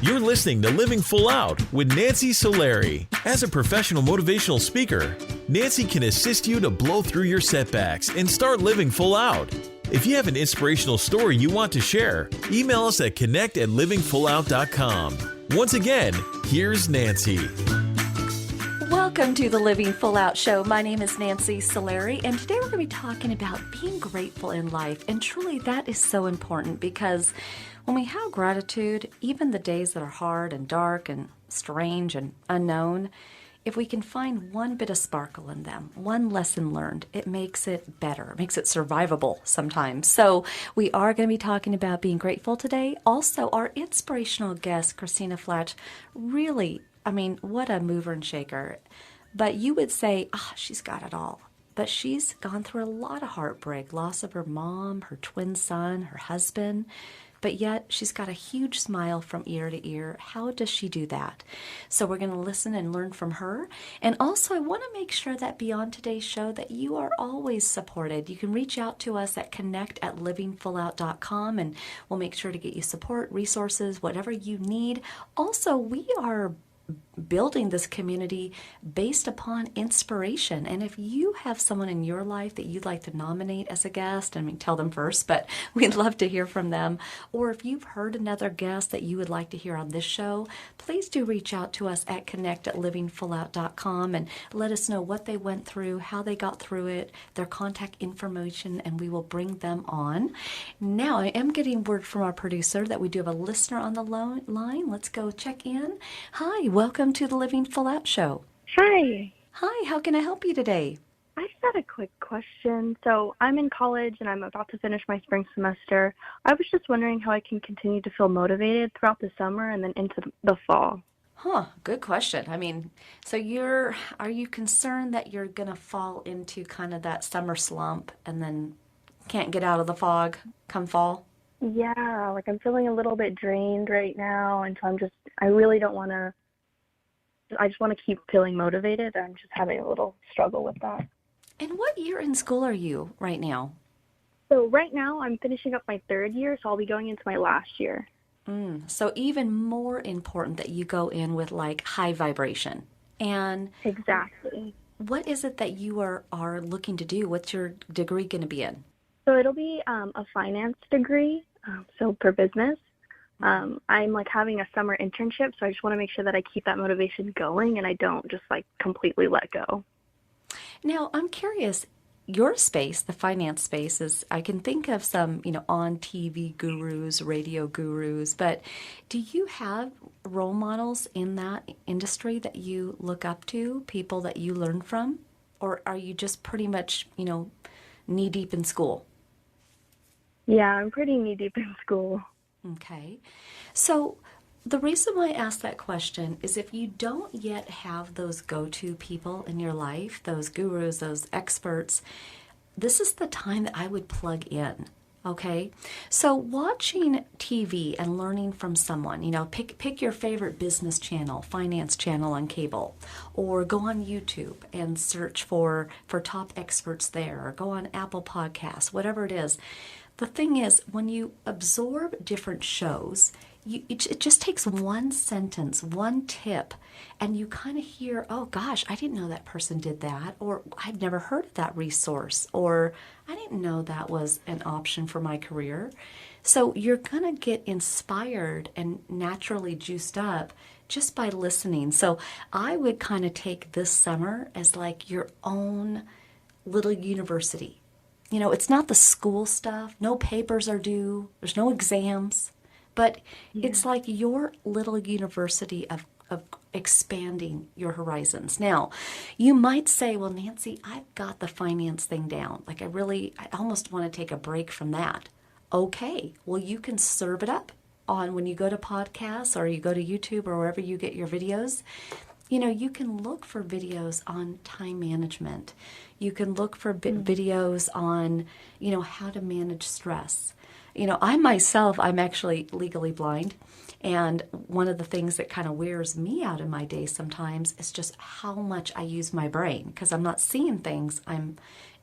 You're listening to Living Full Out with Nancy Solari. As a professional motivational speaker, Nancy can assist you to blow through your setbacks and start living full out. If you have an inspirational story you want to share, email us at connect@livingfullout.com. Once again, here's Nancy. Welcome to the Living Full Out Show. My name is Nancy Solari, and today we're going to be talking about being grateful in life. And truly, that is so important because when we have gratitude, even the days that are hard and dark and strange and unknown, if we can find one bit of sparkle in them, one lesson learned, it makes it better. It makes it survivable sometimes. So we are going to be talking about being grateful today. Also, our inspirational guest, Christina Flach, really, what a mover and shaker. But you would say, she's got it all. But she's gone through a lot of heartbreak, loss of her mom, her twin son, her husband. But yet she's got a huge smile from ear to ear. How does she do that? So we're going to listen and learn from her. And also I want to make sure that beyond today's show that you are always supported. You can reach out to us at connect@livingfullout.com and we'll make sure to get you support, resources, whatever you need. Also, we are building this community based upon inspiration. And if you have someone in your life that you'd like to nominate as a guest, tell them first, but we'd love to hear from them. Or if you've heard another guest that you would like to hear on this show, please do reach out to us at connect@livingfullout.com and let us know what they went through, how they got through it, their contact information, and we will bring them on. Now, I am getting word from our producer that we do have a listener on the line. Let's go check in. Hi, welcome to the Living Full Out Show. Hi. Hi, how can I help you today? I just had a quick question. So I'm in college and I'm about to finish my spring semester. I was just wondering how I can continue to feel motivated throughout the summer and then into the fall. Good question. So are you concerned that you're going to fall into kind of that summer slump and then can't get out of the fog come fall? Yeah, I'm feeling a little bit drained right now, and so I really don't want to, I just want to keep feeling motivated. I'm just having a little struggle with that. And what year in school are you right now? So right now I'm finishing up my third year, so I'll be going into my last year. So even more important that you go in with high vibration. And exactly. What is it that you are looking to do? What's your degree going to be in? So it'll be a finance degree, so for business. I'm having a summer internship, so I just want to make sure that I keep that motivation going and I don't just completely let go. Now, I'm curious, your space, the finance space, is, I can think of some, on TV gurus, radio gurus, but do you have role models in that industry that you look up to, people that you learn from? Or are you just pretty much, knee deep in school? Yeah, I'm pretty knee deep in school. Okay. So the reason why I asked that question is if you don't yet have those go-to people in your life, those gurus, those experts, this is the time that I would plug in. Okay. So watching TV and learning from someone, pick your favorite business channel, finance channel on cable, or go on YouTube and search for top experts there, or go on Apple Podcasts, whatever it is. The thing is, when you absorb different shows, it just takes one sentence, one tip, and you kind of hear, oh gosh, I didn't know that person did that, or I'd never heard of that resource, or I didn't know that was an option for my career. So you're going to get inspired and naturally juiced up just by listening. So I would kind of take this summer as your own little university. It's not the school stuff. No papers are due. There's no exams. But it's like your little university of expanding your horizons. Now, you might say, well, Nancy, I've got the finance thing down. I almost want to take a break from that. Okay, well, you can serve it up on when you go to podcasts or you go to YouTube or wherever you get your videos. You can look for videos on time management. You can look for videos on, how to manage stress. I myself, I'm actually legally blind. And one of the things that kind of wears me out in my day sometimes is just how much I use my brain because I'm not seeing things.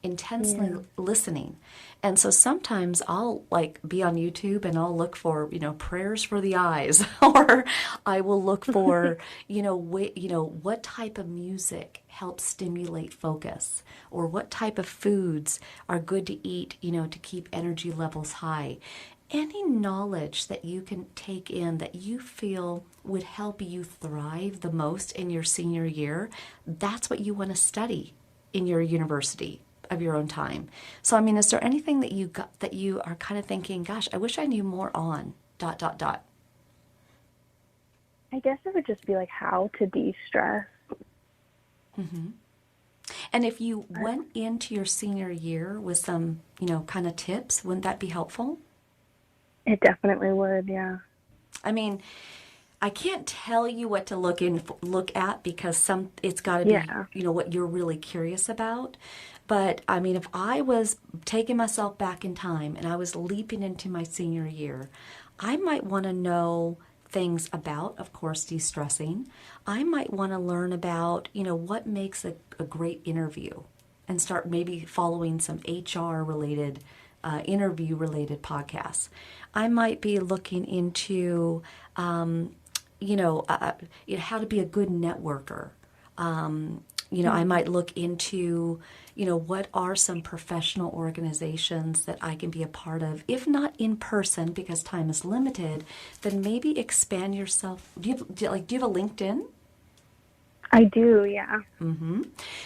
intensely listening. And so sometimes I'll like be on YouTube and I'll look for, prayers for the eyes, or I will look for, what type of music helps stimulate focus, or what type of foods are good to eat, to keep energy levels high. Any knowledge that you can take in that you feel would help you thrive the most in your senior year, that's what you want to study in your university of your own time. So, is there anything that you are kind of thinking, gosh, I wish I knew more on ... I guess it would just be like how to de-stress. Mm-hmm. And if you went into your senior year with some, kind of tips, wouldn't that be helpful? It definitely would, yeah. I can't tell you what to look at because it's got to be, what you're really curious about. But if I was taking myself back in time and I was leaping into my senior year, I might want to know things about, of course, de-stressing. I might want to learn about, what makes a great interview, and start maybe following some HR-related, interview-related podcasts. I might be looking into, how to be a good networker. I might look into, what are some professional organizations that I can be a part of, if not in person because time is limited, then maybe expand yourself. Do you have a LinkedIn? I do, yeah. Mm-hmm.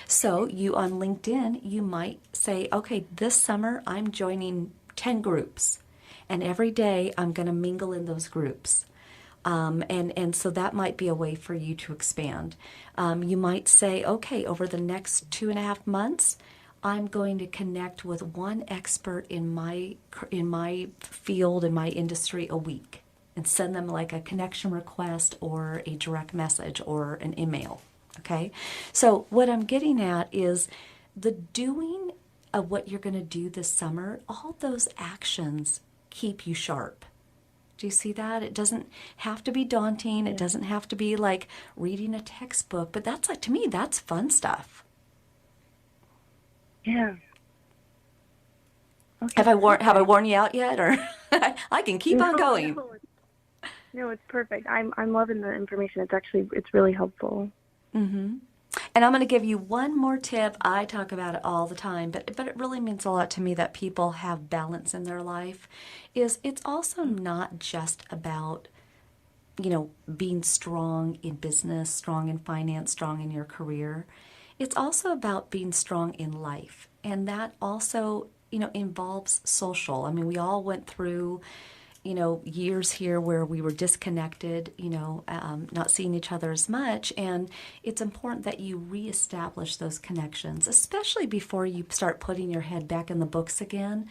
So you on LinkedIn, you might say, okay, this summer I'm joining 10 groups, and every day I'm going to mingle in those groups. And so that might be a way for you to expand. You might say, okay, over the next 2.5 months, I'm going to connect with one expert in my field, in my industry a week, and send them like a connection request or a direct message or an email. Okay? So what I'm getting at is the doing of what you're going to do this summer, all those actions keep you sharp. Do you see that? It doesn't have to be daunting. It doesn't have to be like reading a textbook, but that's to me, that's fun stuff. Yeah. Okay. Have I worn you out yet, or I can keep on going? No, it's perfect. I'm loving the information. It's really helpful. Mm-hmm. And I'm going to give you one more tip. I talk about it all the time, but it really means a lot to me that people have balance in their life. It's also not just about, being strong in business, strong in finance, strong in your career. It's also about being strong in life. And that also, involves social. We all went through, years here where we were disconnected, not seeing each other as much. And it's important that you reestablish those connections, especially before you start putting your head back in the books again.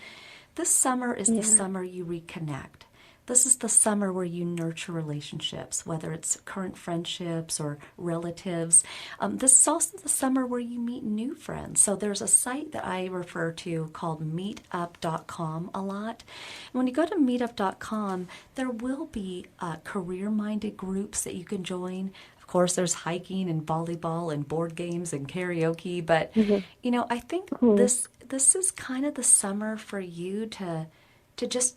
This summer is the summer you reconnect. This is the summer where you nurture relationships, whether it's current friendships or relatives. This is also the summer where you meet new friends. So there's a site that I refer to called meetup.com a lot. And when you go to meetup.com, there will be career-minded groups that you can join. Of course, there's hiking and volleyball and board games and karaoke. But, I think this is kind of the summer for you to just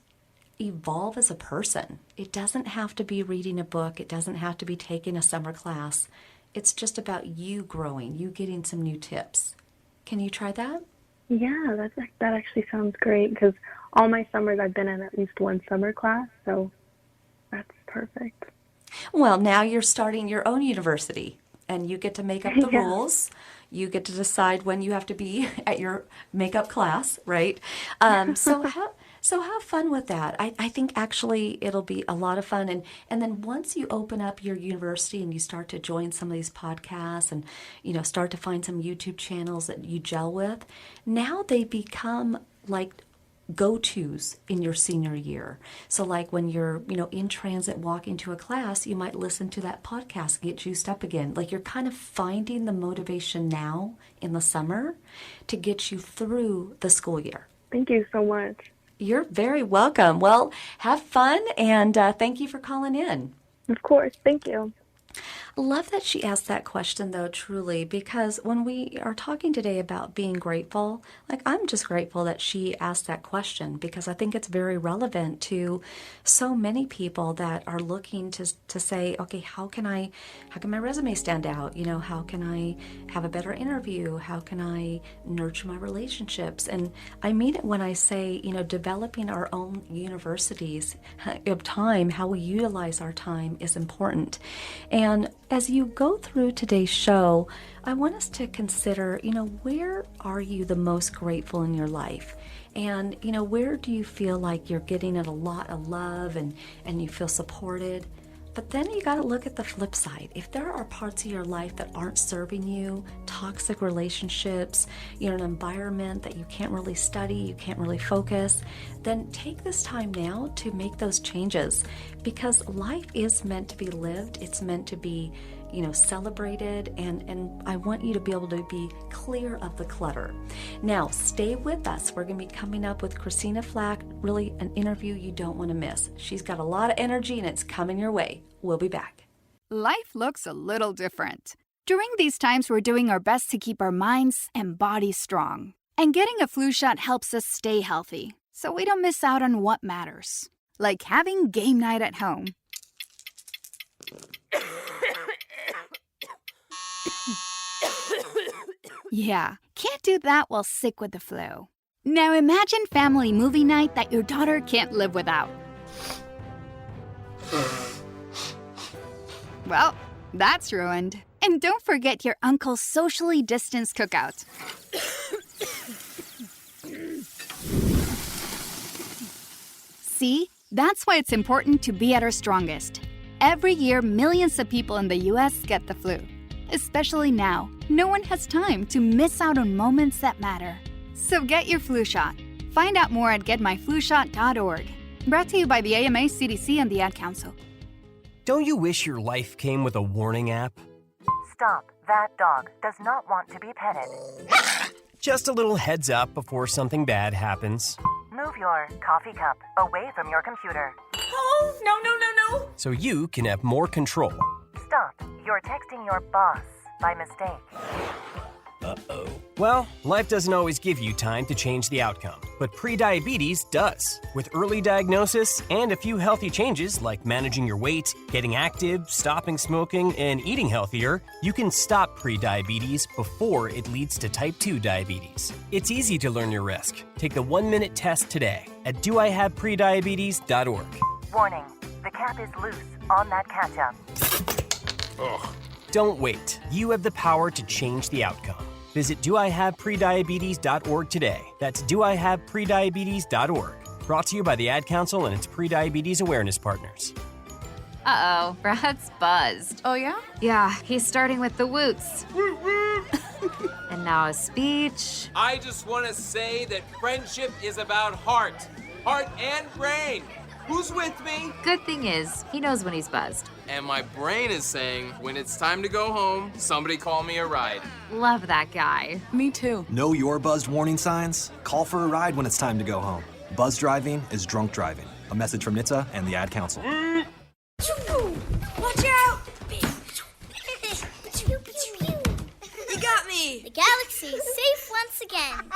evolve as a person. It doesn't have to be reading a book. It doesn't have to be taking a summer class. It's just about you growing, you getting some new tips. Can you try that? Yeah, that actually sounds great because all my summers I've been in at least one summer class, so that's perfect. Well, now you're starting your own university and you get to make up the rules. You get to decide when you have to be at your makeup class, right? So have fun with that. I think actually it'll be a lot of fun. And then once you open up your university and you start to join some of these podcasts and, start to find some YouTube channels that you gel with, now they become like go-tos in your senior year. So like when you're, in transit walking to a class, you might listen to that podcast and get juiced up again. Like you're kind of finding the motivation now in the summer to get you through the school year. Thank you so much. You're very welcome. Well, have fun, and thank you for calling in. Of course. Thank you. Love that she asked that question, though, truly, because when we are talking today about being grateful, like I'm just grateful that she asked that question because I think it's very relevant to so many people that are looking to say, okay, how can my resume stand out? You know, how can I have a better interview? How can I nurture my relationships? And I mean it when I say, you know, developing our own universities of time, how we utilize our time is important. And as you go through today's show, I want us to consider, you know, where are you the most grateful in your life? And, you know, where do you feel like you're getting a lot of love and you feel supported? But then you got to look at the flip side. If there are parts of your life that aren't serving you, toxic relationships, you're in an environment that you can't really study, you can't really focus, then take this time now to make those changes because life is meant to be lived. It's meant to be, you know, celebrated, and I want you to be able to be clear of the clutter. Now, stay with us. We're going to be coming up with Christina Flach, really an interview you don't want to miss. She's got a lot of energy and it's coming your way. We'll be back. Life looks a little different. During these times, we're doing our best to keep our minds and bodies strong. And getting a flu shot helps us stay healthy, so we don't miss out on what matters. Like having game night at home. Yeah, can't do that while sick with the flu. Now imagine family movie night that your daughter can't live without. Well, that's ruined. And don't forget your uncle's socially distanced cookout. See, that's why it's important to be at our strongest. Every year, millions of people in the U.S. get the flu. Especially now, no one has time to miss out on moments that matter. So get your flu shot. Find out more at getmyflushot.org. Brought to you by the AMA, CDC, and the Ad Council. Don't you wish your life came with a warning app? Stop. That dog does not want to be petted. Just a little heads up before something bad happens. Move your coffee cup away from your computer. Oh, no. So you can have more control. Stop. You're texting your boss by mistake. Uh-oh. Well, life doesn't always give you time to change the outcome, but prediabetes does. With early diagnosis and a few healthy changes like managing your weight, getting active, stopping smoking, and eating healthier, you can stop prediabetes before it leads to type 2 diabetes. It's easy to learn your risk. Take the 1-minute test today at doihaveprediabetes.org. Warning. The cap is loose on that ketchup. Ugh. Don't wait. You have the power to change the outcome. Visit doihaveprediabetes.org today. That's doihaveprediabetes.org. Brought to you by the Ad Council and its pre-diabetes awareness partners. Uh-oh, Brad's buzzed. Oh, yeah? Yeah, he's starting with the woots. And now a speech. I just want to say that friendship is about heart and brain. Who's with me? Good thing is, he knows when he's buzzed. And my brain is saying, when it's time to go home, somebody call me a ride. Love that guy. Me too. Know your buzzed warning signs? Call for a ride when it's time to go home. Buzz driving is drunk driving. A message from NHTSA and the Ad Council. Watch out! You got me! The galaxy is safe once again.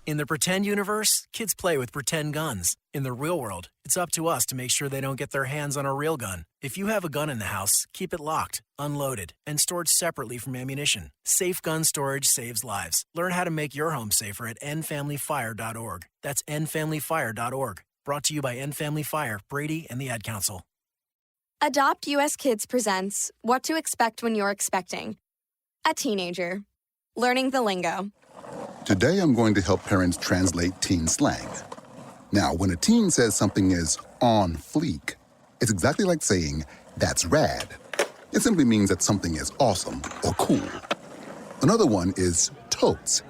In the pretend universe, kids play with pretend guns. In the real world, it's up to us to make sure they don't get their hands on a real gun. If you have a gun in the house, keep it locked, unloaded, and stored separately from ammunition. Safe gun storage saves lives. Learn how to make your home safer at endfamilyfire.org. That's endfamilyfire.org. Brought to you by End Family Fire, Brady, and the Ad Council. Adopt US Kids presents What to Expect When You're Expecting. A teenager. Learning the lingo. Today I'm going to help parents translate teen slang. Now, when a teen says something is on fleek, it's exactly like saying, that's rad. It simply means that something is awesome or cool. Another one is totes.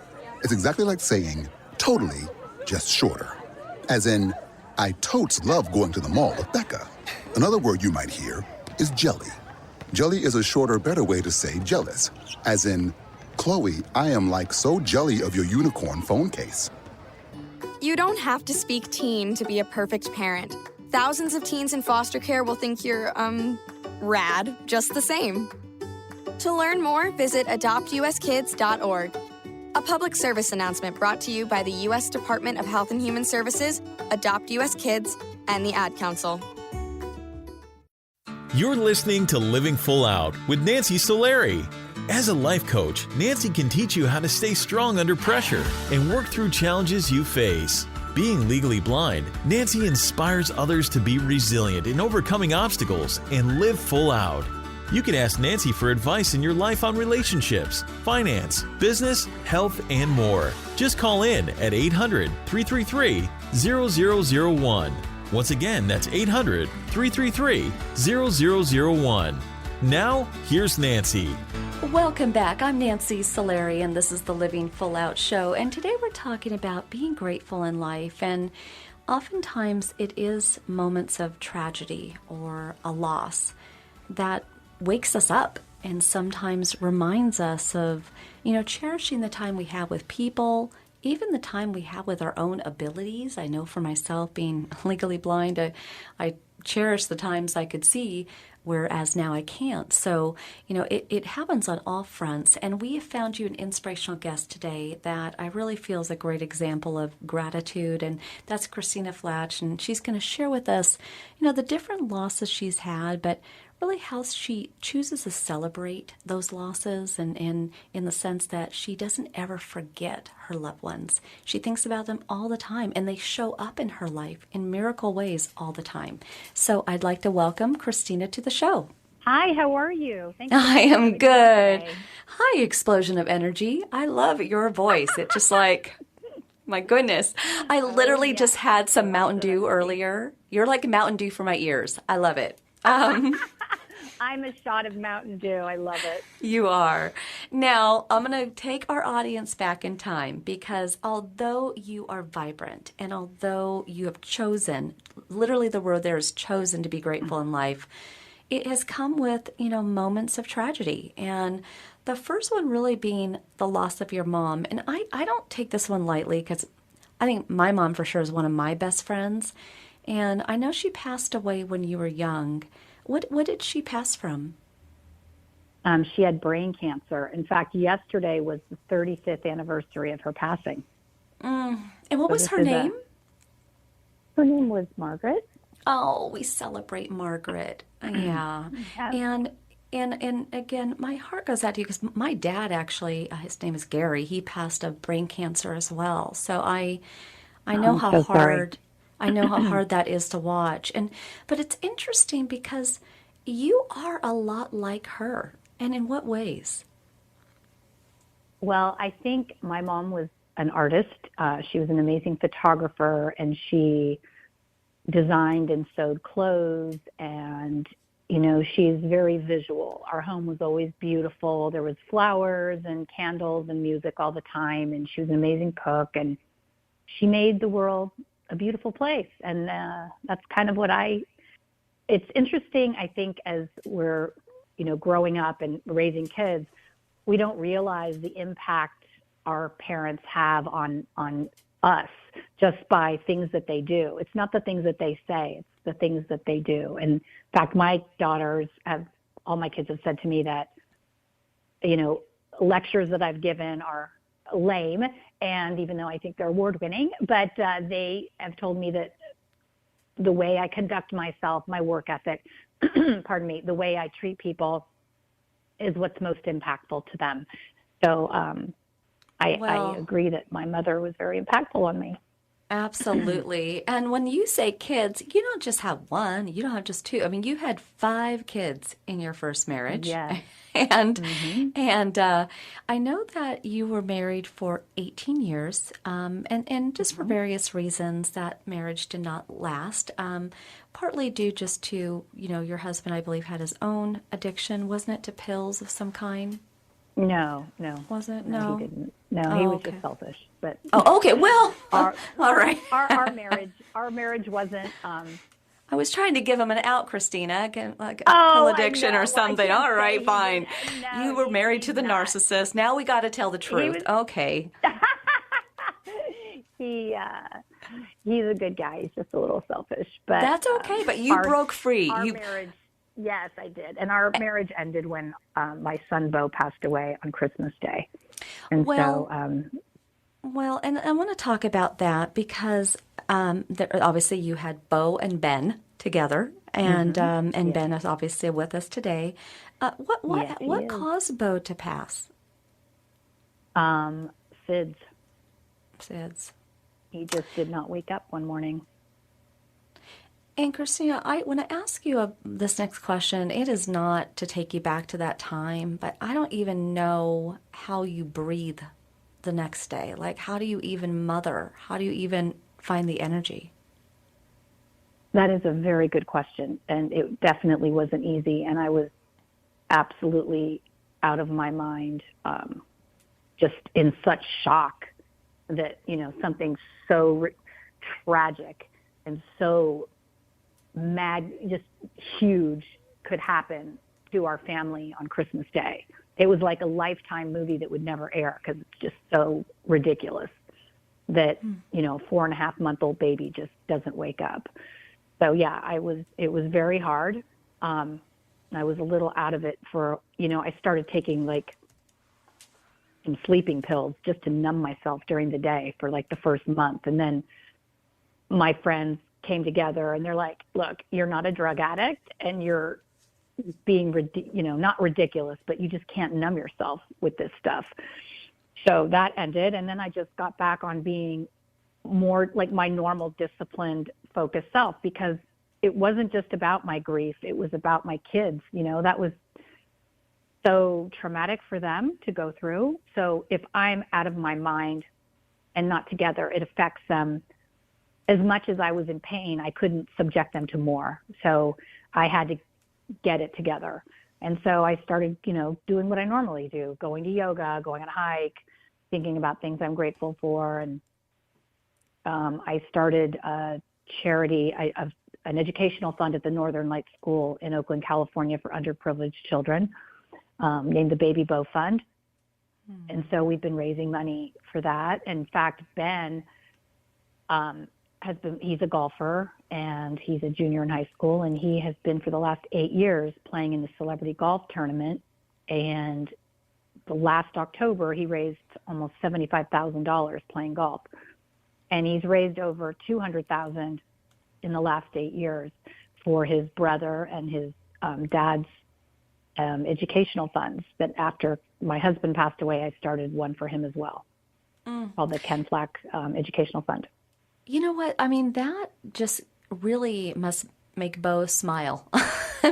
It's exactly like saying, totally, just shorter. As in, I totes love going to the mall with Becca. Another word you might hear is jelly. Jelly is a shorter, better way to say jealous. As in, Chloe, I am like so jelly of your unicorn phone case. You don't have to speak teen to be a perfect parent. Thousands of teens in foster care will think you're, rad, just the same. To learn more, visit adoptuskids.org. A public service announcement brought to you by the U.S. Department of Health and Human Services, Adopt U.S. Kids, and the Ad Council. You're listening to Living Full Out with Nancy Solari. As a life coach, Nancy can teach you how to stay strong under pressure and work through challenges you face. Being legally blind, Nancy inspires others to be resilient in overcoming obstacles and live full out. You can ask Nancy for advice in your life on relationships, finance, business, health, and more. Just call in at 800-333-0001. Once again, that's 800-333-0001. Now, here's Nancy. Welcome back. I'm Nancy Solari, and this is the Living Full Out Show. And today we're talking about being grateful in life. And oftentimes it is moments of tragedy or a loss that wakes us up and sometimes reminds us of, cherishing the time we have with people, even the time we have with our own abilities. I know for myself, being legally blind, I cherish the times I could see, whereas now I can't. So, it happens on all fronts. And we have found you an inspirational guest today that I really feel is a great example of gratitude. And that's Christina Flach. And she's going to share with us, the different losses she's had, but really how she chooses to celebrate those losses, and in the sense that she doesn't ever forget her loved ones. She thinks about them all the time, and they show up in her life in miracle ways all the time. So I'd like to welcome Christina to the show. Hi, how are you? Thanks. I am good. Hi, explosion of energy. I love your voice. It's just like, my goodness. I literally just had some Mountain Dew earlier. You're like Mountain Dew for my ears. I love it. I'm a shot of Mountain Dew. I love it. You are. Now, I'm going to take our audience back in time, because although you are vibrant and although you have chosen, literally the word there is chosen, to be grateful in life, it has come with, moments of tragedy. And the first one really being the loss of your mom. And I don't take this one lightly, because I think my mom for sure is one of my best friends. And I know she passed away when you were young. What did she pass from? She had brain cancer. In fact, yesterday was the 35th anniversary of her passing. And what was her name? Her name was Margaret. Oh, we celebrate Margaret. Yeah. And again, my heart goes out to you, because my dad actually, his name is Gary, he passed of brain cancer as well. So I know how hard... I know how hard that is to watch. But it's interesting because you are a lot like her. And in what ways? Well, I think my mom was an artist. She was an amazing photographer, and she designed and sewed clothes. And, she's very visual. Our home was always beautiful. There was flowers and candles and music all the time. And she was an amazing cook. And she made the world a beautiful place. And that's kind of what it's interesting, I think, as we're, growing up and raising kids, we don't realize the impact our parents have on us just by things that they do. It's not the things that they say, it's the things that they do. And in fact, my daughters all my kids have said to me that, lectures that I've given are lame, and even though I think they're award-winning, but they have told me that the way I conduct myself, my work ethic, pardon me, the way I treat people is what's most impactful to them. So I agree that my mother was very impactful on me. Absolutely. And when you say kids, you don't just have one, you don't have just two. I mean, you had 5 kids in your first marriage. Yeah. And I know that you were married for 18 years, and just for various reasons that marriage did not last, partly due just to, your husband, I believe, had his own addiction, wasn't it, to pills of some kind? No. Was it? No, he didn't. No, he was just selfish. But okay. Well, all right. Our marriage wasn't. I was trying to give him an out, Christina, like a pill addiction or something. All right, fine. No, you were married to the narcissist. Now we got to tell the truth. Okay. He's a good guy. He's just a little selfish, but that's okay. But you broke free. Our marriage. Yes, I did. And our marriage ended when my son Beau passed away on Christmas Day. And Well, so, well, and I want to talk about that because obviously you had Beau and Ben together, and Yes. Ben is obviously with us today. Yes, he What is. caused Beau to pass? SIDS. SIDS. He just did not wake up one morning. And Christina, when I ask you this next question, it is not to take you back to that time, but I don't even know how you breathe the next day. Like, how do you even mother? How do you even find the energy? That is a very good question, and it definitely wasn't easy, and I was absolutely out of my mind, just in such shock that, something so tragic and so just huge could happen to our family on Christmas Day. It was like a Lifetime movie that would never air because it's just so ridiculous that, 4.5-month-old baby just doesn't wake up. So yeah, it was very hard. I was a little out of it for, I started taking like some sleeping pills just to numb myself during the day for like the first month. And then my friends came together and they're like, look, you're not a drug addict and you're being, not ridiculous, but you just can't numb yourself with this stuff. So that ended. And then I just got back on being more like my normal, disciplined, focused self, because it wasn't just about my grief. It was about my kids. That was so traumatic for them to go through. So if I'm out of my mind and not together, it affects them. As much as I was in pain, I couldn't subject them to more. So I had to get it together. And so I started, doing what I normally do, going to yoga, going on a hike, thinking about things I'm grateful for. And I started a charity, an educational fund at the Northern Lights School in Oakland, California for underprivileged children, named the Baby Beau Fund. And so we've been raising money for that. In fact, Ben he's a golfer and he's a junior in high school, and he has been for the last 8 years playing in the celebrity golf tournament. And the last October, he raised almost $75,000 playing golf. And he's raised over $200,000 in the last 8 years for his brother and his dad's educational funds. That after my husband passed away, I started one for him as well, called the Ken Flach Educational Fund. You know what? I mean, that just really must make Beau smile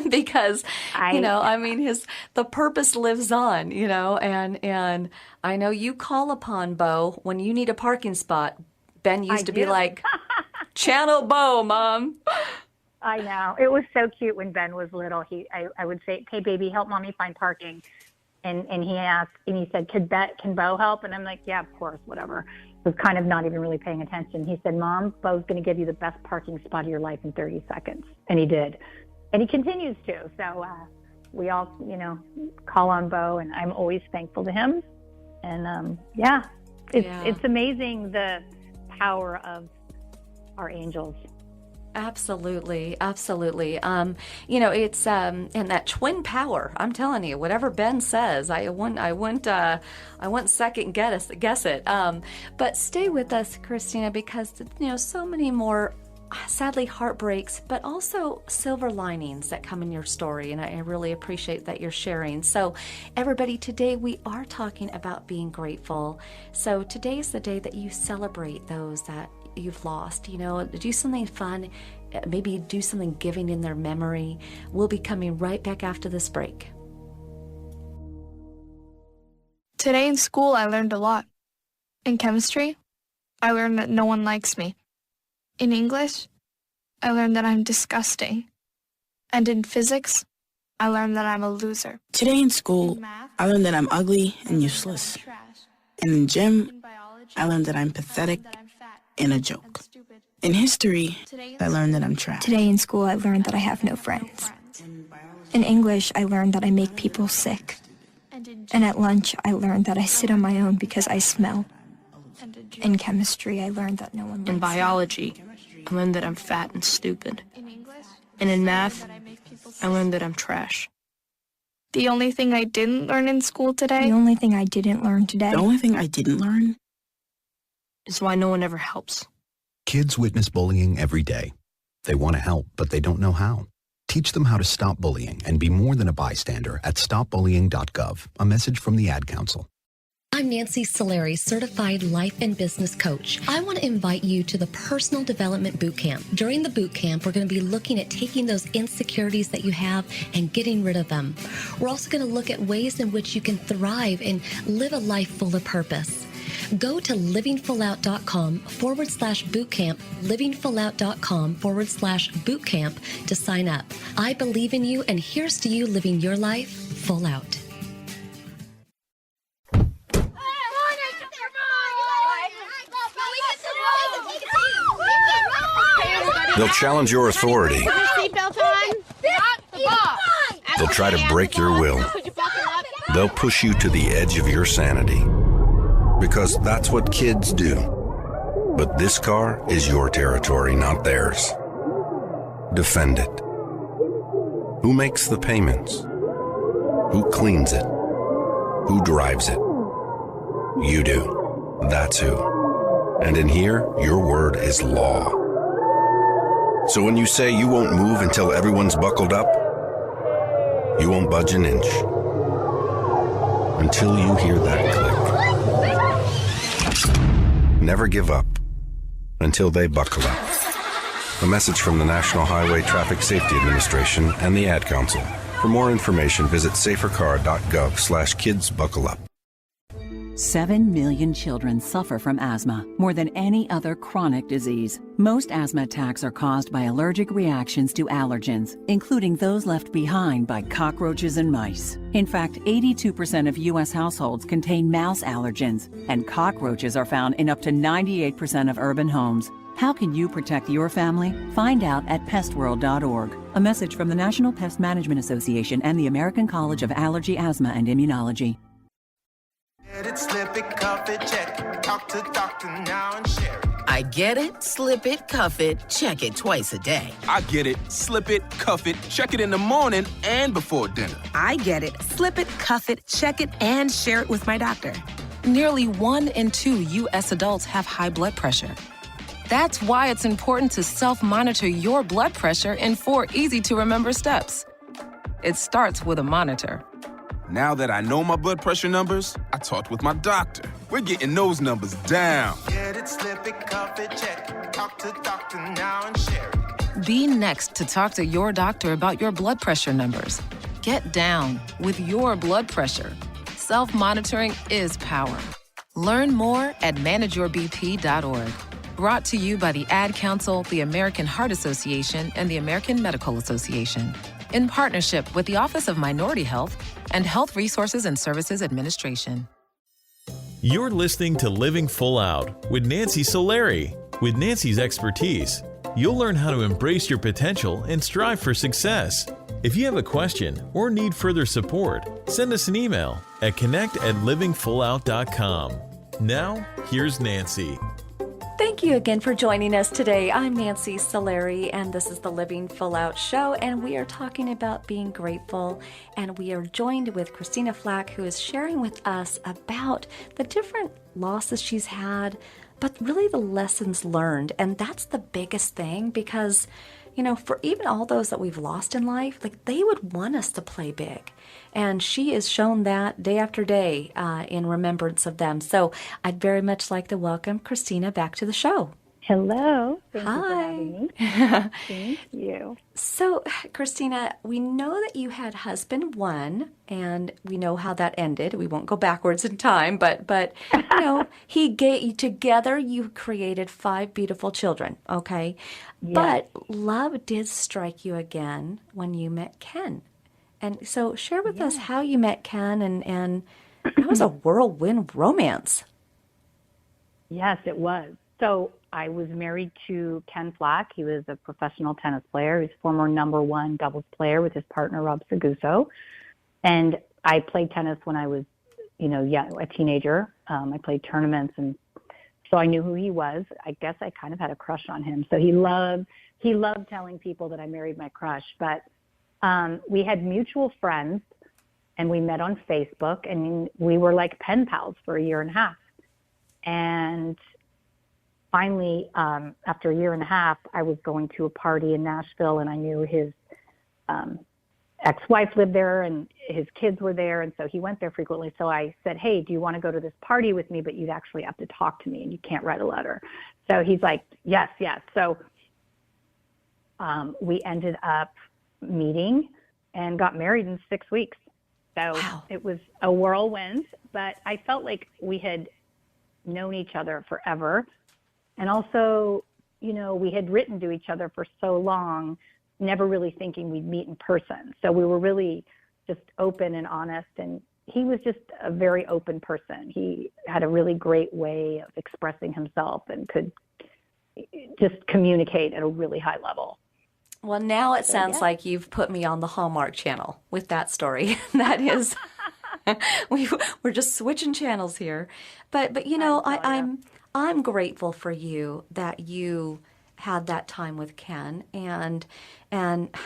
because, the purpose lives on, and I know you call upon Beau when you need a parking spot. Ben used to be like, channel Beau, Mom. I know. It was so cute when Ben was little. I would say, hey, baby, help Mommy find parking. And he asked, and he said, can Beau help? And I'm like, yeah, of course, whatever. I was kind of not even really paying attention. He said, Mom, Beau's going to give you the best parking spot of your life in 30 seconds. And he did. And he continues to. So we all, call on Beau, and I'm always thankful to him. And it's amazing the power of our angels. Absolutely, absolutely. It's and that twin power. I'm telling you, whatever Ben says, I wouldn't second guess it. But stay with us, Christina, because so many more, sadly, heartbreaks, but also silver linings that come in your story, and I really appreciate that you're sharing. So, everybody, today we are talking about being grateful. So today is the day that you celebrate those that you've lost. Do something fun, maybe do something giving in their memory. We'll be coming right back after this break. Today in school, I learned a lot. In chemistry, I learned that no one likes me. In English, I learned that I'm disgusting. And in physics, I learned that I'm a loser. Today in school, I learned that I'm ugly and useless. And in gym, I learned that I'm pathetic and a joke. In history, I learned that I'm trash. Today in school, I learned that I have no friends. In English, I learned that I make people sick. And at lunch, I learned that I sit on my own because I smell. In chemistry, I learned that no one likes me. In biology, I learned that I'm fat and stupid. And in math, I learned that I'm trash. The only thing I didn't learn in school today. The only thing I didn't learn today. The only thing I didn't learn is why no one ever helps. Kids witness bullying every day. They want to help, but they don't know how. Teach them how to stop bullying and be more than a bystander at stopbullying.gov. A message from the Ad Council. I'm Nancy Solari, certified life and business coach. I want to invite you to the Personal Development Boot Camp. During the boot camp, we're going to be looking at taking those insecurities that you have and getting rid of them. We're also going to look at ways in which you can thrive and live a life full of purpose. Go to livingfullout.com/bootcamp, livingfullout.com/bootcamp to sign up. I believe in you, and here's to you living your life full out. They'll challenge your authority. Seatbelt on. They'll try to break your will. They'll push you to the edge of your sanity. Because that's what kids do. But this car is your territory, not theirs. Defend it. Who makes the payments? Who cleans it? Who drives it? You do. That's who. And in here, your word is law. So when you say you won't move until everyone's buckled up, you won't budge an inch. Until you hear that click. Never give up until they buckle up. A message from the National Highway Traffic Safety Administration and the Ad Council. For more information, visit safercar.gov/kidsbuckleup. 7 million children suffer from asthma, more than any other chronic disease. Most asthma attacks are caused by allergic reactions to allergens, including those left behind by cockroaches and mice. In fact, 82% of U.S. households contain mouse allergens, and cockroaches are found in up to 98% of urban homes. How can you protect your family? Find out at pestworld.org. A message from the National Pest Management Association and the American College of Allergy, Asthma, and Immunology. Get it, slip it, cuff it, check it. Talk to doctor now and share it. I get it, slip it, cuff it, check it twice a day. I get it, slip it, cuff it, check it in the morning and before dinner. I get it, slip it, cuff it, check it, and share it with my doctor. Nearly 1 in 2 U.S. adults have high blood pressure. That's why it's important to self-monitor your blood pressure in 4 easy-to-remember steps. It starts with a monitor. Now that I know my blood pressure numbers, I talked with my doctor. We're getting those numbers down. Get it, slip it, cuff it, check it. Talk to doctor now and share it. Be next to talk to your doctor about your blood pressure numbers. Get down with your blood pressure. Self-monitoring is power. Learn more at manageyourbp.org. Brought to you by the Ad Council, the American Heart Association, and the American Medical Association. In partnership with the Office of Minority Health and Health Resources and Services Administration. You're listening to Living Full Out with Nancy Solari. With Nancy's expertise, you'll learn how to embrace your potential and strive for success. If you have a question or need further support, send us an email at connect@livingfullout.com. Now, here's Nancy. Thank you again for joining us today. I'm Nancy Solari, and this is the Living Full Out Show, and we are talking about being grateful, and we are joined with Christina Flach, who is sharing with us about the different losses she's had, but really the lessons learned, and that's the biggest thing because, you know, for even all those that we've lost in life, like they would want us to play big. And she is shown that day after day in remembrance of them. So I'd very much like to welcome Christina back to the show. Hello. Thank Hi. you for having me. Thank you. So, Christina, we know that you had husband one, and we know how that ended. We won't go backwards in time, but you know, together you created 5 beautiful children, okay? Yes. But love did strike you again when you met Ken. And so share with us how you met Ken, and it was a whirlwind romance. Yes, it was. So I was married to Ken Flach. He was a professional tennis player. He's former #1 doubles player with his partner, Rob Seguso. And I played tennis when I was, a teenager. I played tournaments, and so I knew who he was. I guess I kind of had a crush on him. So he loved telling people that I married my crush. But We had mutual friends, and we met on Facebook, and we were like pen pals for a year and a half. And finally, after a year and a half, I was going to a party in Nashville, and I knew his ex-wife lived there, and his kids were there, and so he went there frequently. So I said, hey, do you want to go to this party with me, but you'd actually have to talk to me, and you can't write a letter. So he's like, yes. So we ended up meeting and got married in 6 weeks. So It was a whirlwind, but I felt like we had known each other forever. And also, we had written to each other for so long, never really thinking we'd meet in person. So we were really just open and honest. And he was just a very open person. He had a really great way of expressing himself and could just communicate at a really high level. Well, now it sounds like you've put me on the Hallmark Channel with that story. That is, we're just switching channels here. But I'm grateful for you that you had that time with Ken, and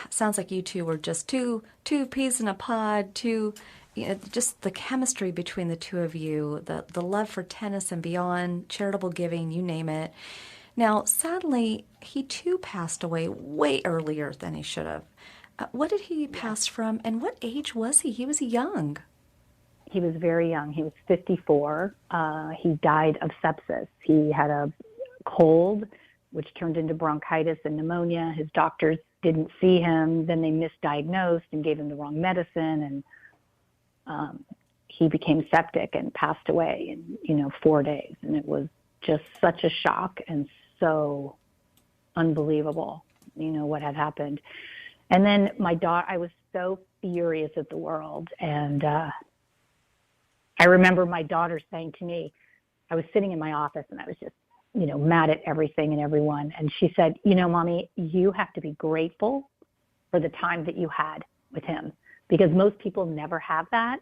sounds like you two were just two peas in a pod, just the chemistry between the two of you, the love for tennis and beyond, charitable giving, you name it. Now, sadly, he too passed away way earlier than he should have. What did he pass from, and what age was he? He was young. He was very young. He was 54. He died of sepsis. He had a cold, which turned into bronchitis and pneumonia. His doctors didn't see him. Then they misdiagnosed and gave him the wrong medicine, and he became septic and passed away in 4 days. And it was just such a shock and so unbelievable, what had happened. And then my daughter, I was so furious at the world. And I remember my daughter saying to me, I was sitting in my office and I was just, mad at everything and everyone. And she said, Mommy, you have to be grateful for the time that you had with him, because most people never have that.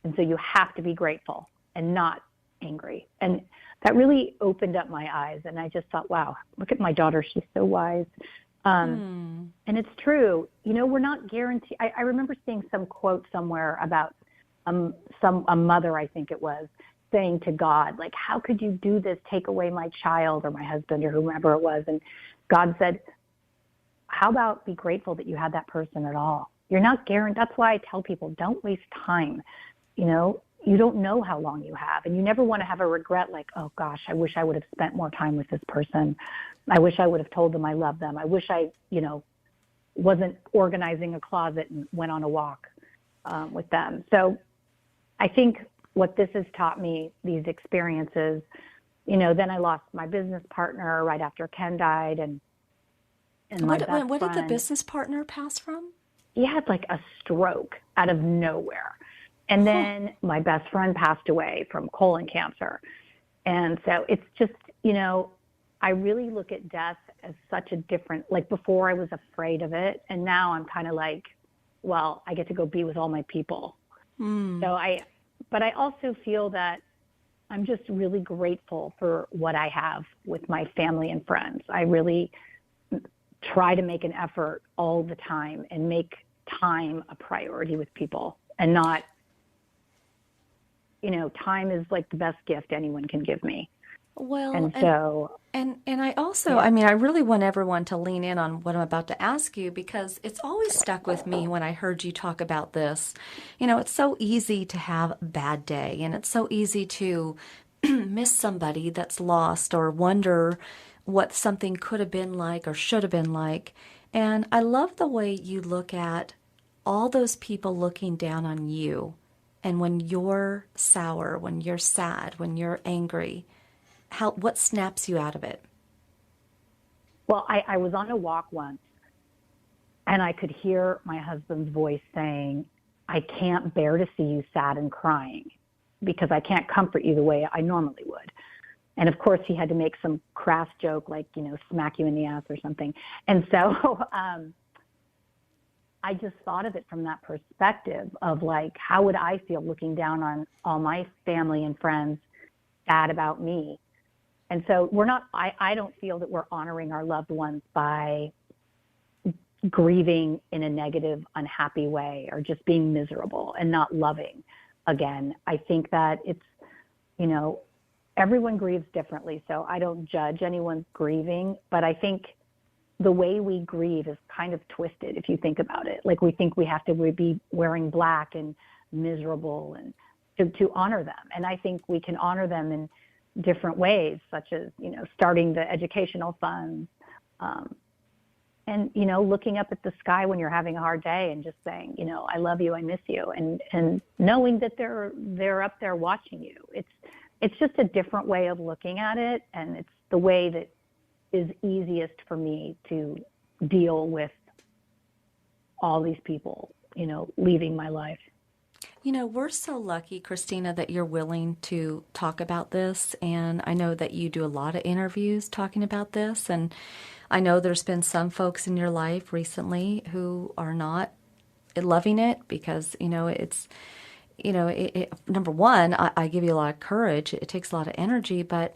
And so you have to be grateful and not angry. And that really opened up my eyes. And I just thought, wow, look at my daughter. She's so wise. And it's true. We're not guaranteed. I remember seeing some quote somewhere about a mother, I think it was, saying to God, like, how could you do this? Take away my child or my husband or whomever it was. And God said, how about be grateful that you had that person at all? You're not guaranteed. That's why I tell people, don't waste time. You don't know how long you have, and you never want to have a regret like, oh gosh, I wish I would have spent more time with this person. I wish I would have told them I love them. I wish I, wasn't organizing a closet and went on a walk with them. So I think what this has taught me, these experiences, then I lost my business partner right after Ken died, and my best friend. What did the business partner pass from? He had like a stroke out of nowhere. And then my best friend passed away from colon cancer. And so it's just, I really look at death as such a different, like before I was afraid of it. And now I'm kind of like, well, I get to go be with all my people. But I also feel that I'm just really grateful for what I have with my family and friends. I really try to make an effort all the time and make time a priority with people, and not, time is like the best gift anyone can give me. Well, and I also, I really want everyone to lean in on what I'm about to ask you, because it's always stuck with me when I heard you talk about this. It's so easy to have a bad day, and it's so easy to miss somebody that's lost or wonder what something could have been like or should have been like. And I love the way you look at all those people looking down on you. And when you're sour, when you're sad, when you're angry, what snaps you out of it? Well, I was on a walk once, and I could hear my husband's voice saying, I can't bear to see you sad and crying because I can't comfort you the way I normally would. And of course, he had to make some crass joke like, smack you in the ass or something. And so I just thought of it from that perspective of like, how would I feel looking down on all my family and friends sad about me? And so I don't feel that we're honoring our loved ones by, grieving in a negative, unhappy way, or just being miserable and not loving again. I think that it's, you know, everyone grieves differently, so I don't judge anyone's grieving, but I think the way we grieve is kind of twisted if you think about it. Like, we think we have to be wearing black and miserable and to honor them. And I think we can honor them in different ways, such as, you know, starting the educational funds, and, you know, looking up at the sky when you're having a hard day and just saying, you know, I love you, I miss you, and knowing that they're up there watching you. It's just a different way of looking at it, and it's the way that is easiest for me to deal with all these people, you know, leaving my life. You know, we're so lucky, Christina, that you're willing to talk about this. And I know that you do a lot of interviews talking about this. And I know there's been some folks in your life recently who are not loving it because, you know, it's, you know, number one, I give you a lot of courage. It takes a lot of energy, but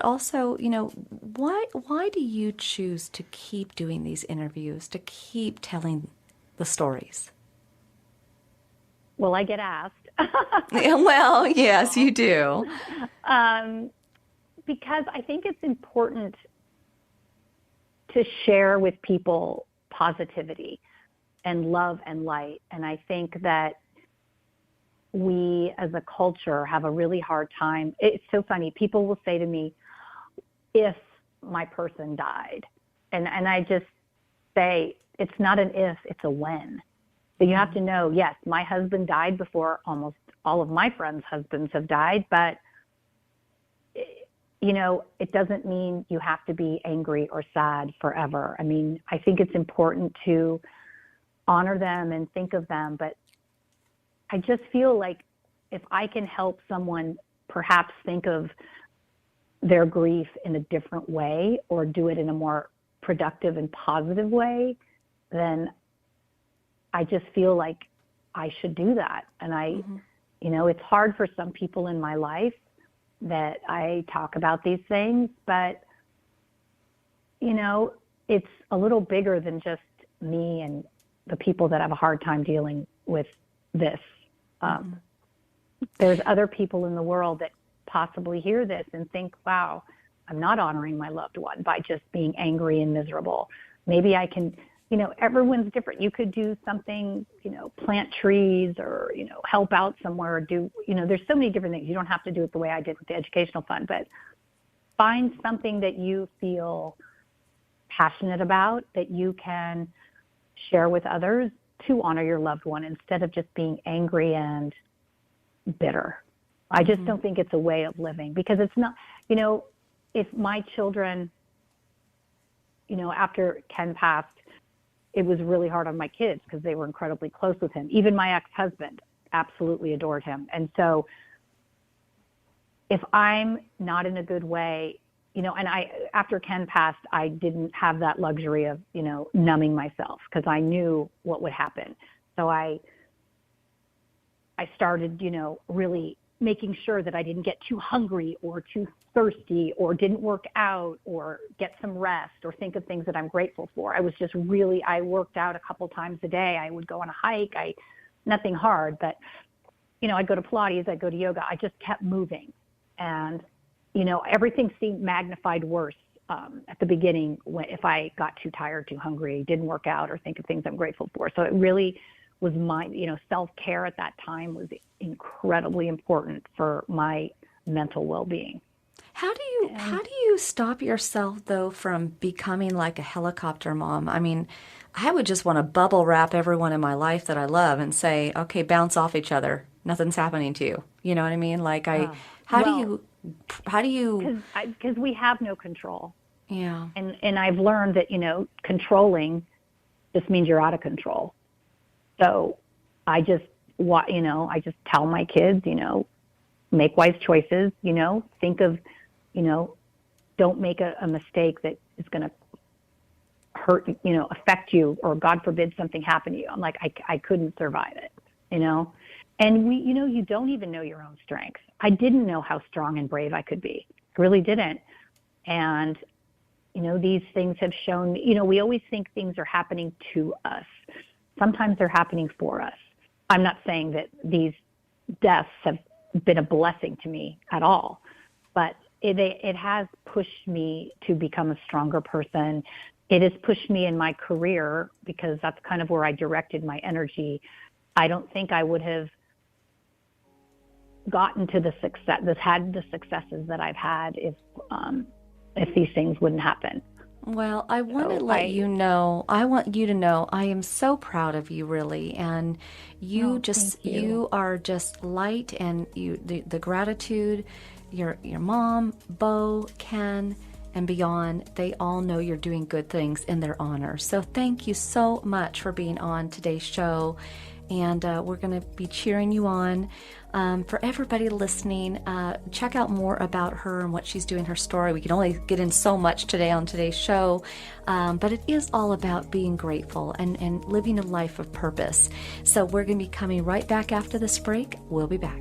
also, you know, why do you choose to keep doing these interviews, to keep telling the stories? Well, I get asked. Well, yes, you do. Because I think it's important to share with people positivity and love and light. And I think that we as a culture have a really hard time. It's so funny. People will say to me, if my person died. And I just say, it's not an if, it's a when. So you have to know, yes, my husband died before almost all of my friends' husbands have died, but, you know, it doesn't mean you have to be angry or sad forever. I mean, I think it's important to honor them and think of them, but I just feel like if I can help someone perhaps think of their grief in a different way or do it in a more productive and positive way, then I just feel like I should do that. And you know, it's hard for some people in my life that I talk about these things, but, you know, it's a little bigger than just me and the people that have a hard time dealing with this. There's other people in the world that possibly hear this and think, wow, I'm not honoring my loved one by just being angry and miserable. Maybe I can, you know, everyone's different. You could do something, you know, plant trees or, you know, help out somewhere or do, you know, there's so many different things. You don't have to do it the way I did with the educational fund, but find something that you feel passionate about that you can share with others to honor your loved one instead of just being angry and bitter. I just don't think it's a way of living because it's not, you know, if my children, you know, after Ken passed, it was really hard on my kids because they were incredibly close with him. Even my ex-husband absolutely adored him. And so if I'm not in a good way, you know, and after Ken passed, I didn't have that luxury of, you know, numbing myself because I knew what would happen. So I started, you know, really making sure that I didn't get too hungry or too thirsty or didn't work out or get some rest or think of things that I'm grateful for. I was just really, I worked out a couple times a day. I would go on a hike. Nothing hard, but, you know, I'd go to Pilates, I'd go to yoga. I just kept moving. And, you know, everything seemed magnified worse at the beginning if I got too tired, too hungry, didn't work out or think of things I'm grateful for. So it really was my, you know, self-care at that time was incredibly important for my mental well-being. How do you stop yourself though from becoming like a helicopter mom? I mean, I would just want to bubble wrap everyone in my life that I love and say, okay, bounce off each other. Nothing's happening to you. You know what I mean? Like how do you? Because we have no control. Yeah. And I've learned that, you know, controlling just means you're out of control. So I just tell my kids, you know, make wise choices, you know, think of, you know, don't make a mistake that is going to hurt, you know, affect you or God forbid something happen to you. I'm like, I couldn't survive it, you know, and you know, you don't even know your own strengths. I didn't know how strong and brave I could be. I really didn't. And these things have shown, we always think things are happening to us. Sometimes they're happening for us. I'm not saying that these deaths have been a blessing to me at all, but it has pushed me to become a stronger person. It has pushed me in my career because that's kind of where I directed my energy. I don't think I would have gotten to the successes that I've had if these things wouldn't happen. Well, I want to let you know, I want you to know I am so proud of you, really. And you you are just light, and the gratitude, your mom, Beau, Ken, and beyond, they all know you're doing good things in their honor. So thank you so much for being on today's show. And we're going to be cheering you on. For everybody listening, check out more about her and what she's doing, her story. We can only get in so much today on today's show, but it is all about being grateful and living a life of purpose. So we're going to be coming right back after this break. We'll be back.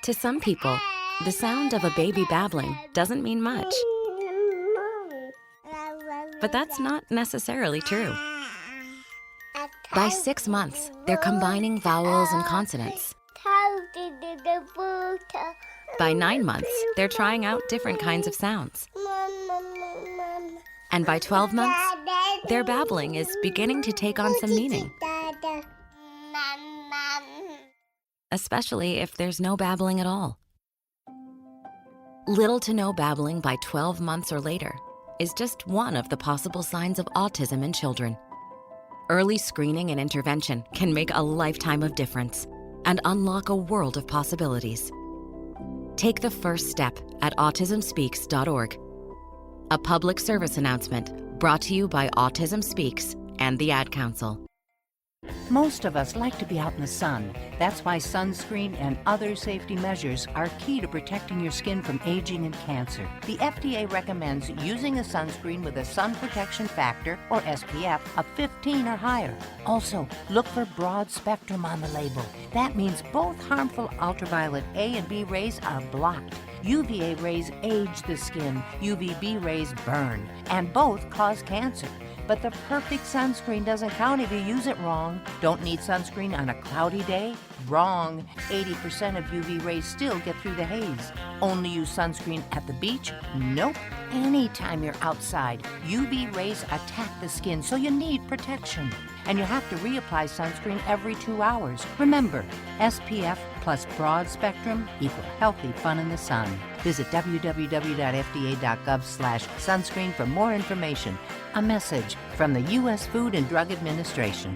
To some people, the sound of a baby babbling doesn't mean much. But that's not necessarily true. By 6 months, they're combining vowels and consonants. By 9 months, they're trying out different kinds of sounds. And by 12 months, their babbling is beginning to take on some meaning. Especially if there's no babbling at all. Little to no babbling by 12 months or later is just one of the possible signs of autism in children. Early screening and intervention can make a lifetime of difference and unlock a world of possibilities. Take the first step at autismspeaks.org. A public service announcement brought to you by Autism Speaks and the Ad Council. Most of us like to be out in the sun. That's why sunscreen and other safety measures are key to protecting your skin from aging and cancer. The FDA recommends using a sunscreen with a sun protection factor, or SPF, of 15 or higher. Also, look for broad spectrum on the label. That means both harmful ultraviolet A and B rays are blocked. UVA rays age the skin, UVB rays burn, and both cause cancer. But the perfect sunscreen doesn't count if you use it wrong. Don't need sunscreen on a cloudy day? Wrong. 80% of UV rays still get through the haze. Only use sunscreen at the beach? Nope. Anytime you're outside, UV rays attack the skin, so you need protection. And you have to reapply sunscreen every 2 hours. Remember, SPF plus broad spectrum equal healthy fun in the sun. Visit www.fda.gov/sunscreen for more information. A message from the U.S. Food and Drug Administration.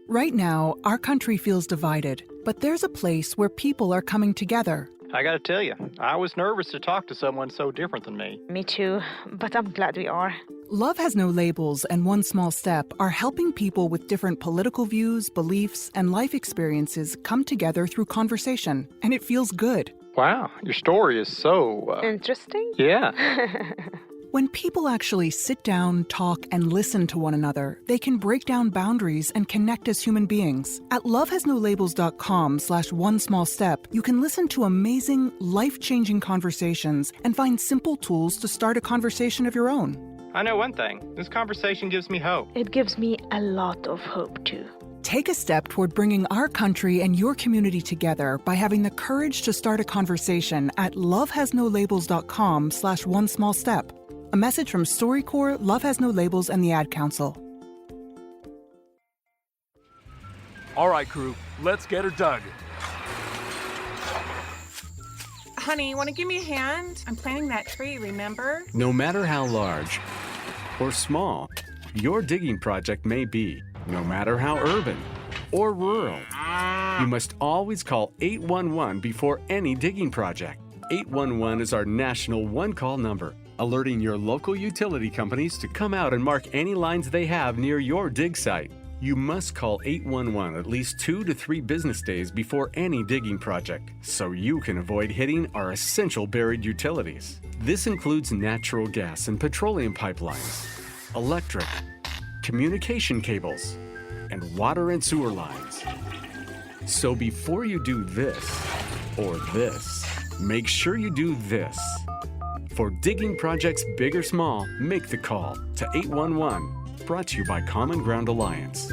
Right now, our country feels divided, but there's a place where people are coming together. I gotta tell you, I was nervous to talk to someone so different than me. Me too, but I'm glad we are. Love Has No Labels and One Small Step are helping people with different political views, beliefs, and life experiences come together through conversation, and it feels good. Wow, your story is so... interesting? Yeah. When people actually sit down, talk, and listen to one another, they can break down boundaries and connect as human beings. At lovehasnolabels.com/onesmallstep, you can listen to amazing, life-changing conversations and find simple tools to start a conversation of your own. I know one thing. This conversation gives me hope. It gives me a lot of hope, too. Take a step toward bringing our country and your community together by having the courage to start a conversation at lovehasnolabels.com/onesmallstep. A message from StoryCorps, Love Has No Labels, and the Ad Council. All right, crew, let's get her dug. Honey, want to give me a hand? I'm planting that tree, remember? No matter how large or small your digging project may be, no matter how urban or rural, you must always call 811 before any digging project. 811 is our national one-call number, alerting your local utility companies to come out and mark any lines they have near your dig site. You must call 811 at least 2 to 3 business days before any digging project, so you can avoid hitting our essential buried utilities. This includes natural gas and petroleum pipelines, electric, communication cables, and water and sewer lines. So before you do this or this, make sure you do this. For digging projects big or small, make the call to 811. Brought to you by Common Ground Alliance.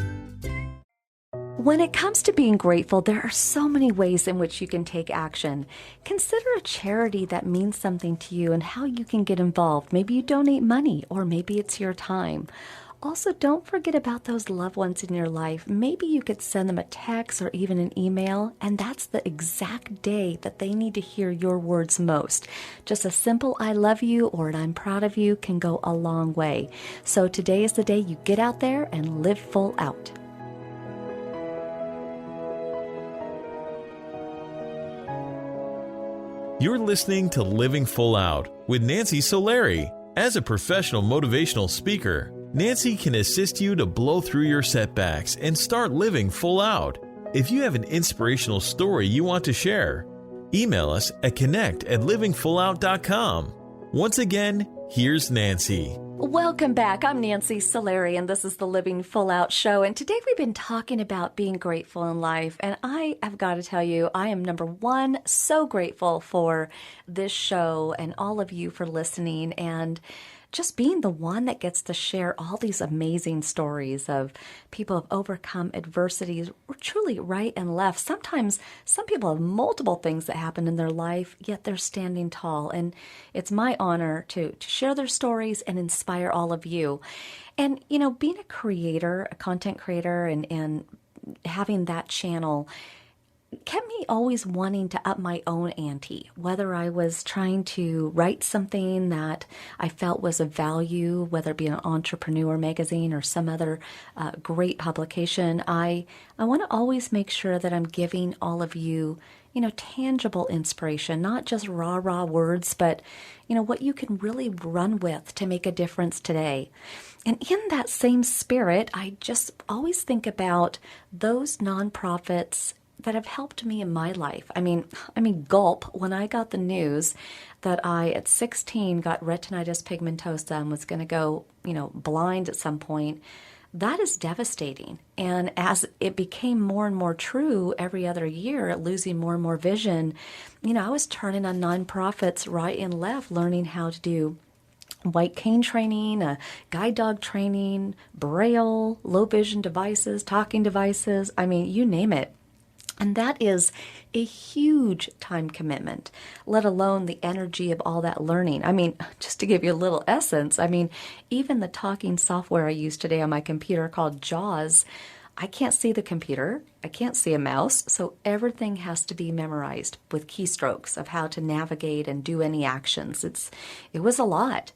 When it comes to being grateful, there are so many ways in which you can take action. Consider a charity that means something to you and how you can get involved. Maybe you donate money, or maybe it's your time. Also, don't forget about those loved ones in your life. Maybe you could send them a text or even an email, and that's the exact day that they need to hear your words most. Just a simple I love you or an I'm proud of you can go a long way. So today is the day you get out there and live full out. You're listening to Living Full Out with Nancy Solari. As a professional motivational speaker, Nancy can assist you to blow through your setbacks and start living full out. If you have an inspirational story you want to share, email us at connect@livingfullout.com. Once again, here's Nancy. Welcome back. I'm Nancy Solari, and this is the Living Full Out Show. And today we've been talking about being grateful in life. And I have got to tell you, I am number one, so grateful for this show and all of you for listening and just being the one that gets to share all these amazing stories of people who have overcome adversities, truly right and left. Sometimes some people have multiple things that happen in their life, yet they're standing tall. And it's my honor to share their stories and inspire all of you. And, you know, being a creator, a content creator, and having that channel kept me always wanting to up my own ante, whether I was trying to write something that I felt was of value, whether it be an entrepreneur magazine or some other great publication. I want to always make sure that I'm giving all of you, you know, tangible inspiration, not just raw words, but, you know, what you can really run with to make a difference today. And in that same spirit, I just always think about those nonprofits that have helped me in my life. I mean, gulp, when I got the news that I, at 16, got retinitis pigmentosa and was going to go, you know, blind at some point, that is devastating. And as it became more and more true every other year, losing more and more vision, you know, I was turning on nonprofits right and left, learning how to do white cane training, guide dog training, Braille, low vision devices, talking devices, I mean, you name it. And that is a huge time commitment, let alone the energy of all that learning. I mean, just to give you a little essence, I mean, even the talking software I use today on my computer called JAWS, I can't see the computer, I can't see a mouse, so everything has to be memorized with keystrokes of how to navigate and do any actions. It was a lot.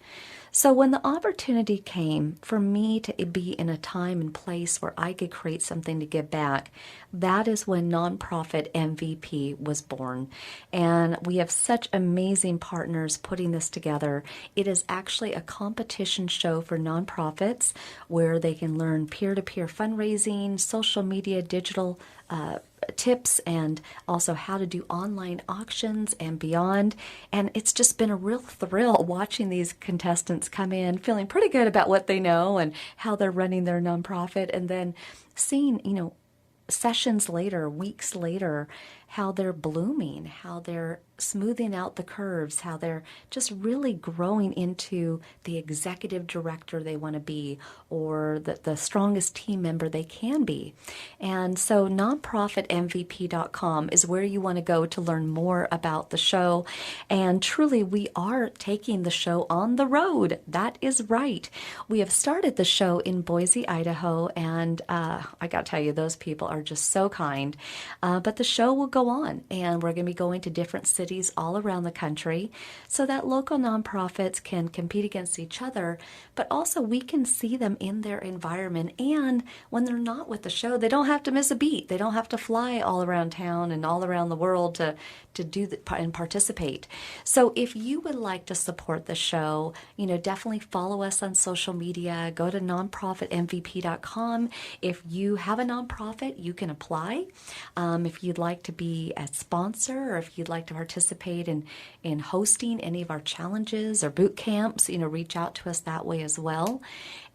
So when the opportunity came for me to be in a time and place where I could create something to give back, that is when Nonprofit MVP was born. And we have such amazing partners putting this together. It is actually a competition show for nonprofits where they can learn peer-to-peer fundraising, social media, digital tips, and also how to do online auctions and beyond. And it's just been a real thrill watching these contestants come in, feeling pretty good about what they know and how they're running their nonprofit, and then seeing, you know, sessions later, weeks later, how they're blooming, how they're smoothing out the curves, how they're just really growing into the executive director they want to be, or the strongest team member they can be. And so nonprofitmvp.com is where you want to go to learn more about the show. And truly, we are taking the show on the road. That is right. We have started the show in Boise, Idaho, and I got to tell you, those people are just so kind. But the show will go go on, and we're going to be going to different cities all around the country so that local nonprofits can compete against each other, but also we can see them in their environment. And when they're not with the show, they don't have to miss a beat. They don't have to fly all around town and all around the world to do and participate. So if you would like to support the show, definitely follow us on social media. Go to nonprofitmvp.com. If you have a nonprofit, you can apply. If you'd like to be a sponsor, or if you'd like to participate in hosting any of our challenges or boot camps, reach out to us that way as well.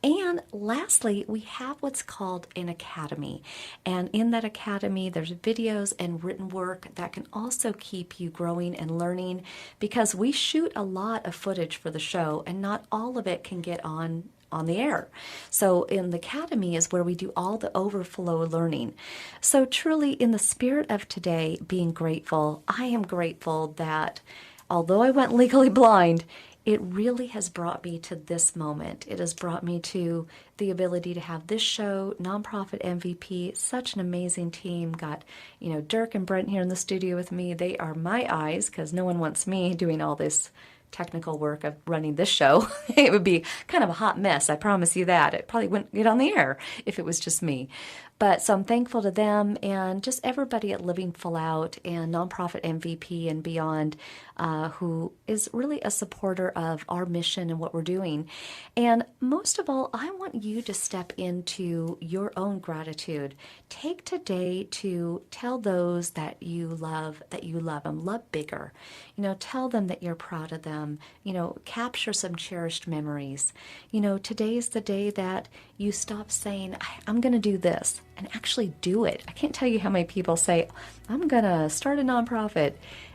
And lastly, we have what's called an academy. And in that academy, there's videos and written work that can also keep you growing and learning, because we shoot a lot of footage for the show and not all of it can get on the air. So in the academy is where we do all the overflow learning. So truly, in the spirit of today, being grateful, I am grateful that although I went legally blind, it really has brought me to this moment. It has brought me to the ability to have this show, Nonprofit MVP, such an amazing team. Got, Dirk and Brent here in the studio with me. They are my eyes, because no one wants me doing all this technical work of running this show. It would be kind of a hot mess, I promise you that. It probably wouldn't get on the air if it was just me. But so I'm thankful to them and just everybody at Living Full Out and Nonprofit MVP and beyond, who is really a supporter of our mission and what we're doing. And most of all, I want you to step into your own gratitude. Take today to tell those that you love them. Love bigger. Tell them that you're proud of them. Capture some cherished memories. Today is the day that you stop saying, I'm going to do this, and actually do it. I can't tell you how many people say, I'm going to start a nonprofit,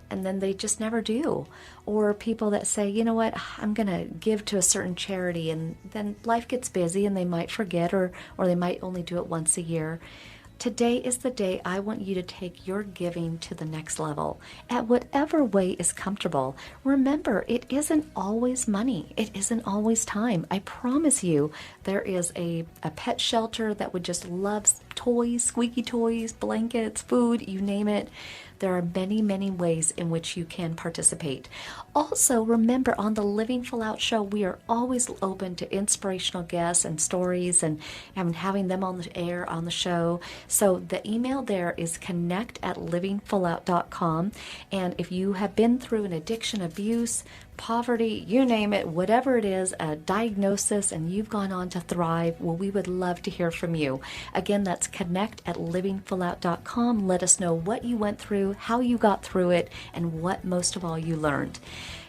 and then they just never do. Or people that say, you know what, I'm going to give to a certain charity, and then life gets busy and they might forget, or they might only do it once a year. Today is the day I want you to take your giving to the next level at whatever way is comfortable. Remember, it isn't always money. It isn't always time. I promise you, there is a pet shelter that would just love toys, squeaky toys, blankets, food, you name it. There are many, many ways in which you can participate. Also, remember, on the Living Full Out show, we are always open to inspirational guests and stories and having them on the air on the show. So the email there is connect@livingfullout.com. And if you have been through an addiction, abuse, poverty, you name it, whatever it is, a diagnosis, and you've gone on to thrive, well, we would love to hear from you. Again, that's connect@livingfullout.com. Let us know what you went through, how you got through it, and what most of all you learned.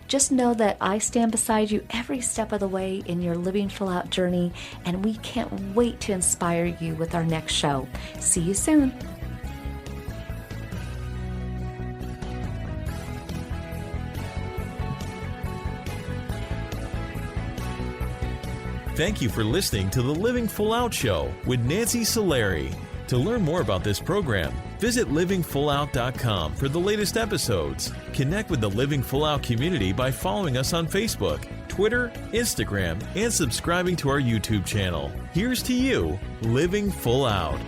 Just know that I stand beside you every step of the way in your Living Full Out journey, and we can't wait to inspire you with our next show. See you soon. Thank you for listening to the Living Full Out Show with Nancy Solari. To learn more about this program, visit livingfullout.com for the latest episodes. Connect with the Living Full Out community by following us on Facebook, Twitter, Instagram, and subscribing to our YouTube channel. Here's to you, Living Full Out.